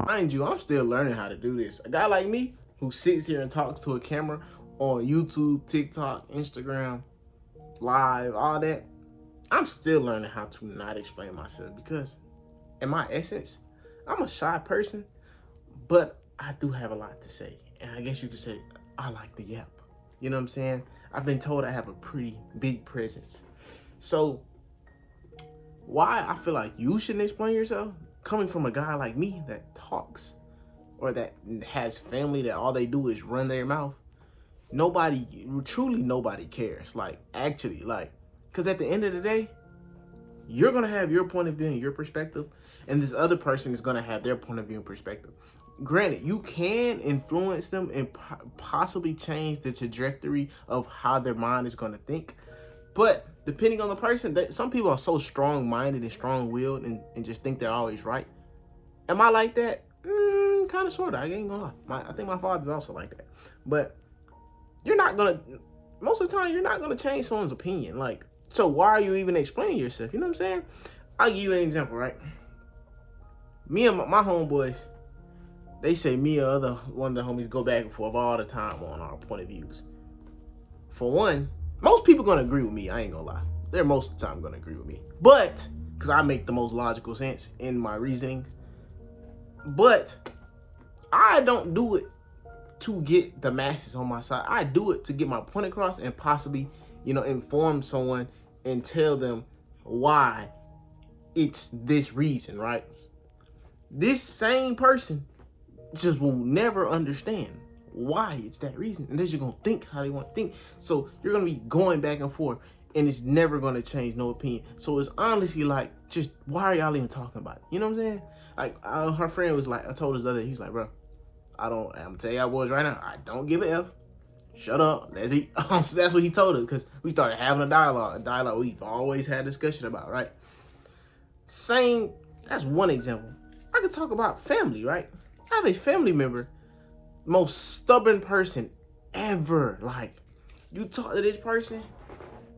Mind you, I'm still learning how to do this. A guy like me who sits here and talks to a camera on YouTube, TikTok, Instagram, live, all that, I'm still learning how to not explain myself because in my essence, I'm a shy person, but I do have a lot to say. And I guess you could say I like the yap. You know what I'm saying? I've been told I have a pretty big presence. So why I feel like you shouldn't explain yourself, coming from a guy like me that talks or that has family that all they do is run their mouth, nobody, truly nobody cares. Like, actually, like, because at the end of the day, you're going to have your point of view and your perspective, and this other person is going to have their point of view and perspective. Granted, you can influence them and possibly change the trajectory of how their mind is going to think. But depending on the person, some people are so strong-minded and strong-willed and just think they're always right. Am I like that? Kind of, sort of. I ain't gonna lie. I think my father's also like that. But you're not gonna, most of the time, you're not gonna change someone's opinion. Like, so why are you even explaining yourself? You know what I'm saying? I'll give you an example, right? Me and my homeboys, they say me or one of the homies go back and forth all the time on our point of views. For one, most people gonna agree with me. I ain't gonna lie. They're most of the time gonna agree with me. But, because I make the most logical sense in my reasoning. But I don't do it to get the masses on my side. I do it to get my point across and possibly, inform someone and tell them why it's this reason, right? This same person just will never understand why it's that reason. And they're just going to think how they want to think. So you're going to be going back and forth and it's never going to change no opinion. So it's honestly like, just why are y'all even talking about it? You know what I'm saying? Like, her friend was like, I told us the other day, he's like, bro, I'm gonna tell y'all boys right now, I don't give a F. Shut up. That's what he told us, because we started having a dialogue we've always had discussion about, right? That's one example. I could talk about family, right? I have a family member, most stubborn person ever. Like, you talk to this person,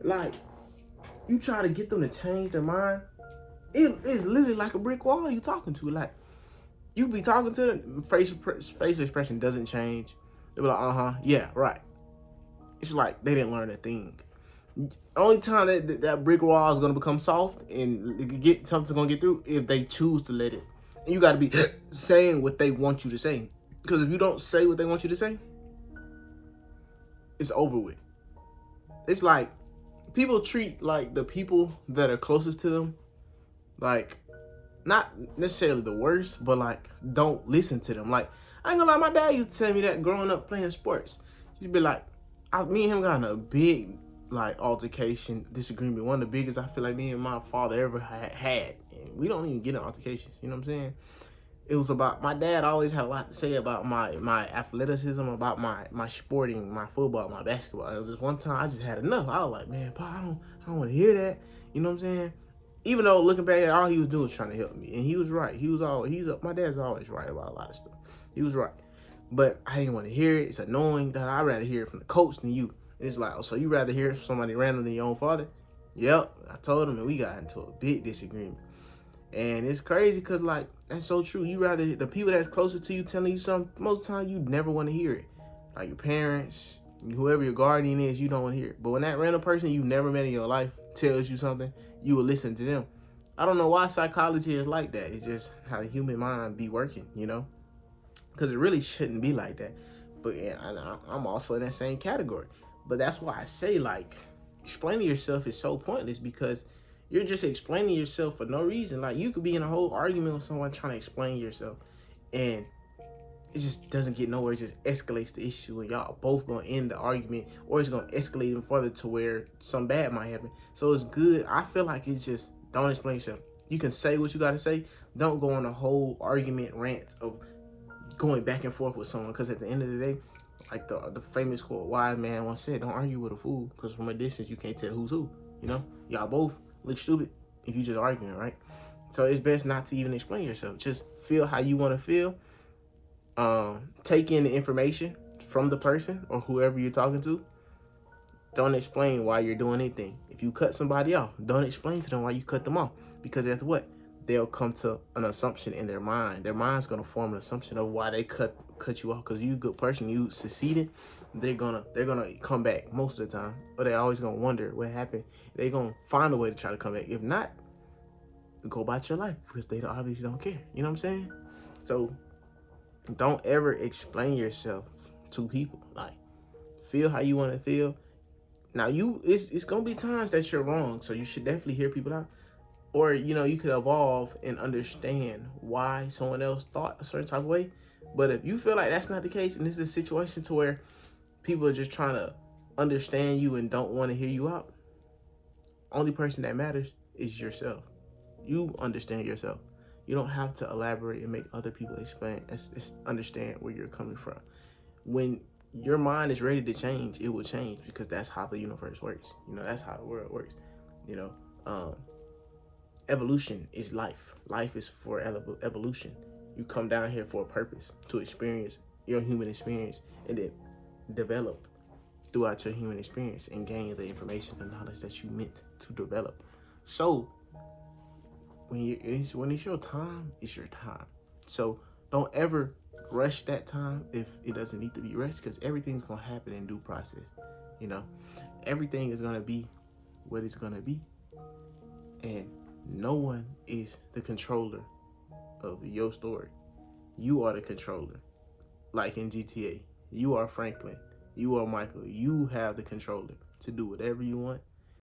like, you try to get them to change their mind, it's literally like a brick wall you talking to. Like, you be talking to them, facial expression doesn't change. They be like, yeah, right. It's like they didn't learn a thing. Only time that brick wall is gonna become soft and get something's gonna get through if they choose to let it. And you gotta be saying what they want you to say. Because if you don't say what they want you to say, it's over with. It's like people treat like the people that are closest to them, like, not necessarily the worst, but like, don't listen to them. Like, I ain't gonna lie, my dad used to tell me that growing up playing sports. He'd be like, me and him got in a big, like, altercation, disagreement. One of the biggest I feel like me and my father ever had. And we don't even get in altercations, you know what I'm saying? It was about, my dad always had a lot to say about my athleticism, about my sporting, my football, my basketball. It was just one time I just had enough. I was like, man, Pa, I don't want to hear that. You know what I'm saying? Even though looking back at all he was doing was trying to help me. And he was right. My dad's always right about a lot of stuff. He was right. But I didn't want to hear it. It's annoying that I'd rather hear it from the coach than you. And it's like, oh, so you rather hear it from somebody random than your own father? Yep. I told him and we got into a big disagreement. And it's crazy because, like, that's so true. You rather, the people that's closest to you telling you something, most of the time you never want to hear it. Like your parents, whoever your guardian is, you don't want to hear it. But when that random person you never met in your life tells you something, you will listen to them. I don't know why psychology is like that. It's just how the human mind be working, because it really shouldn't be like that. But yeah, I'm also in that same category. But that's why I say, like, explaining yourself is so pointless, because you're just explaining yourself for no reason. Like, you could be in a whole argument with someone trying to explain yourself, and it just doesn't get nowhere. It just escalates the issue, and y'all both gonna end the argument, or it's gonna escalate even further to where some bad might happen. So it's good. I feel like it's just, don't explain yourself. You can say what you gotta say. Don't go on a whole argument rant of going back and forth with someone, because at the end of the day, like the famous quote, wise man once said, don't argue with a fool, because from a distance you can't tell who's who. Y'all both look stupid if you just arguing, right? So it's best not to even explain yourself. Just feel how you want to feel. Take in the information from the person or whoever you're talking to. Don't explain why you're doing anything. If you cut somebody off, don't explain to them why you cut them off, because that's what they'll come to an assumption in their mind. Their mind's gonna form an assumption of why they cut you off. Because you a good person, you succeeded, they're gonna come back most of the time. Or they're always gonna wonder what happened. They're gonna find a way to try to come back. If not, go about your life because they obviously don't care. You know what I'm saying? So don't ever explain yourself to people. Like, feel how you want to feel. Now it's gonna be times that you're wrong, so you should definitely hear people out. Or you could evolve and understand why someone else thought a certain type of way. But if you feel like that's not the case, and this is a situation to where people are just trying to understand you and don't want to hear you out, only person that matters is yourself. You understand yourself. You don't have to elaborate and make other people explain. Just understand where you're coming from. When your mind is ready to change, it will change because that's how the universe works. That's how the world works. You know, evolution is life. Life is for evolution. You come down here for a purpose, to experience your human experience, and then develop throughout your human experience and gain the information and knowledge that you meant to develop. So when it's your time, it's your time. So don't ever rush that time if it doesn't need to be rushed, because everything's gonna happen in due process. Everything is gonna be what it's gonna be, and no one is the controller of your story. You are the controller. Like in GTA, you are Franklin, you are Michael. You have the controller to do whatever you want